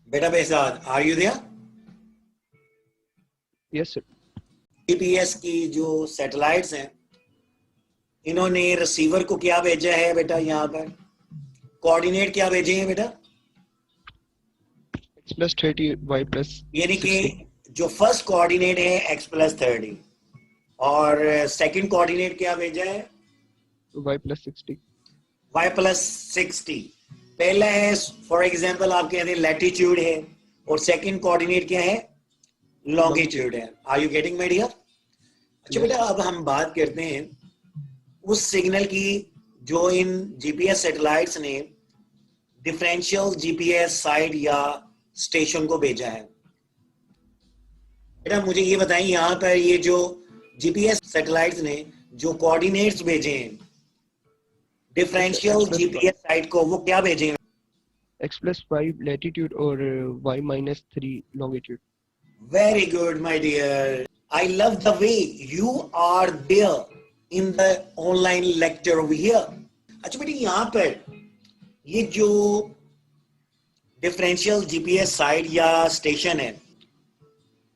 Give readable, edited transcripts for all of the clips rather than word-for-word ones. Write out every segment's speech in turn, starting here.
बेटा Behzad, are you there? Yes sir. GPS की जो सैटेलाइट्स हैं, इन्होंने रिसीवर को क्या भेजा है बेटा? यहाँ पर कोऑर्डिनेट क्या भेजे हैं बेटा? x+30 यानी कि y+60। जो फर्स्ट कोऑर्डिनेट है x+30 और सेकंड कोऑर्डिनेट क्या भेजा है? y+60। y+60। पहला है फॉर एग्जांपल आप कहते हैं लैटिट्यूड है और सेकंड कोऑर्डिनेट क्या है? लॉन्गिट्यूड है। Are you getting my dear? अच्छा बेटा, अब हम बात करते हैं उस सिग्नल की जो इन जीपीएस सैटेलाइट्स ने डिफरेंशियल जीपीएस साइट या स्टेशन को भेजा है। बेटा मुझे ये बताएं, यहाँ पर ये जो जीपीएस सैटेलाइट्स ने जो कोऑर्डिनेट्स भेजे हैं डिफरेंशियल जीपीएस साइट को, वो क्या भेजे हैं? x+5 लैटिट्यूड और y-3 longitude. Very good, my dear. I love the way you are there in the online lecture over here. अच्छा बेटी, यहाँ पर ये जो डिफरेंशियल जीपीएस साइट या स्टेशन है,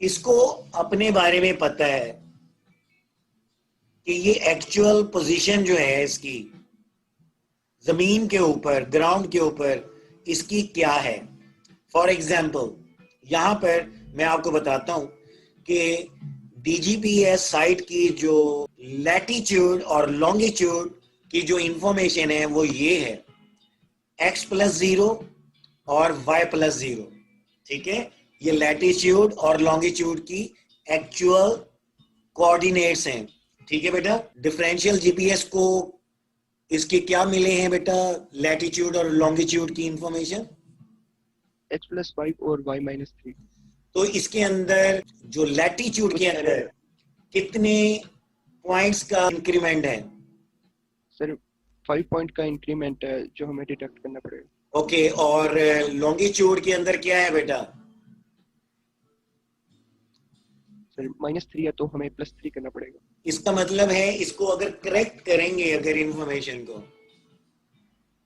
इसको अपने बारे में पता है कि ये एक्चुअल पोजीशन जो है इसकी जमीन के ऊपर, ग्राउंड के ऊपर इसकी क्या है। फॉर एग्जाम्पल यहाँ पर मैं आपको बताता हूं कि डीजीपीएस साइट की जो लैटिट्यूड और लॉन्गिट्यूड की जो इंफॉर्मेशन है वो ये है x+0 और y+0। ठीक है, ये लैटिट्यूड और लॉन्गिट्यूड की एक्चुअल कोऑर्डिनेट्स हैं। ठीक है बेटा, डिफरेंशियल जीपीएस को इसके क्या मिले हैं बेटा? लैटिट्यूड और लॉन्गिट्यूड की इंफॉर्मेशन x+5 और y-3। तो इसके अंदर जो लैटिट्यूड के अंदर कितने पॉइंट्स का इंक्रीमेंट है? सर 5 पॉइंट का इंक्रीमेंट है जो हमें डिटेक्ट करना पड़ेगा। ओके, और लॉन्गिट्यूड के अंदर क्या है बेटा? सर -3 है तो हमें +3 करना पड़ेगा। इसका मतलब है इसको अगर करेक्ट करेंगे, अगर इंफॉर्मेशन को,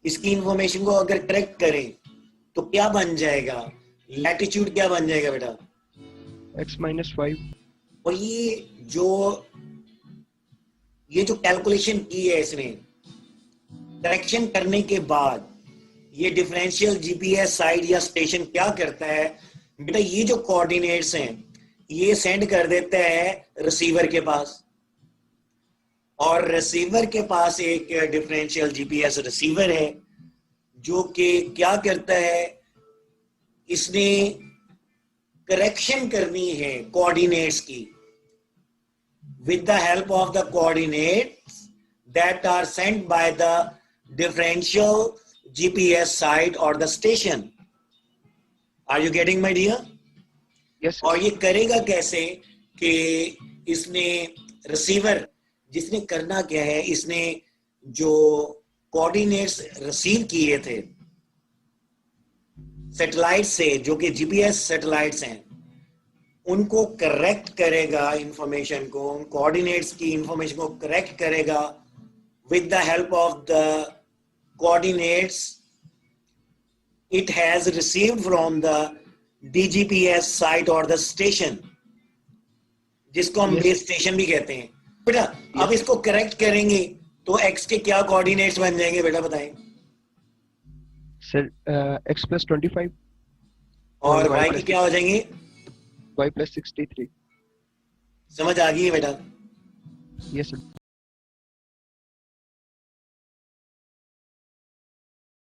इसकी इंफॉर्मेशन को अगर करेक्ट करें तो क्या बन जाएगा? लैटिट्यूड क्या बन जाएगा बेटा? x-5। और ये जो कैलकुलेशन की है इसने, करेक्शन करने के बाद ये डिफरेंशियल जीपीएस साइट या स्टेशन क्या करता है बेटा? ये जो कोऑर्डिनेट्स हैं ये सेंड कर देता है रिसीवर के पास, और रिसीवर के पास एक डिफरेंशियल जीपीएस रिसीवर है जो कि क्या करता है, इसने करेक्शन करनी है कोऑर्डिनेट्स की with the help of the coordinates that are sent by the differential GPS site or the station. Are you getting my dear? Yes. और ये करेगा कैसे कि इसने रिसीवर, जिसने करना क्या है, इसने जो कोऑर्डिनेट्स रिसीव किए थे सैटेलाइट से, जो कि जीपीएस सैटेलाइट्स हैं, उनको करेक्ट करेगा इंफॉर्मेशन को, उन कोऑर्डिनेट्स की इंफॉर्मेशन को करेक्ट करेगा with the help of the coordinates it has received from the DGPS site और द स्टेशन, जिसको हम बेस स्टेशन भी कहते हैं बेटा। अब इसको करेक्ट करेंगे तो एक्स के क्या कोऑर्डिनेट्स बन जाएंगे बेटा, बताएं? सर x+25 और y के क्या हो जाएंगे? y+63। समझ आ गई है बेटा? Yes sir.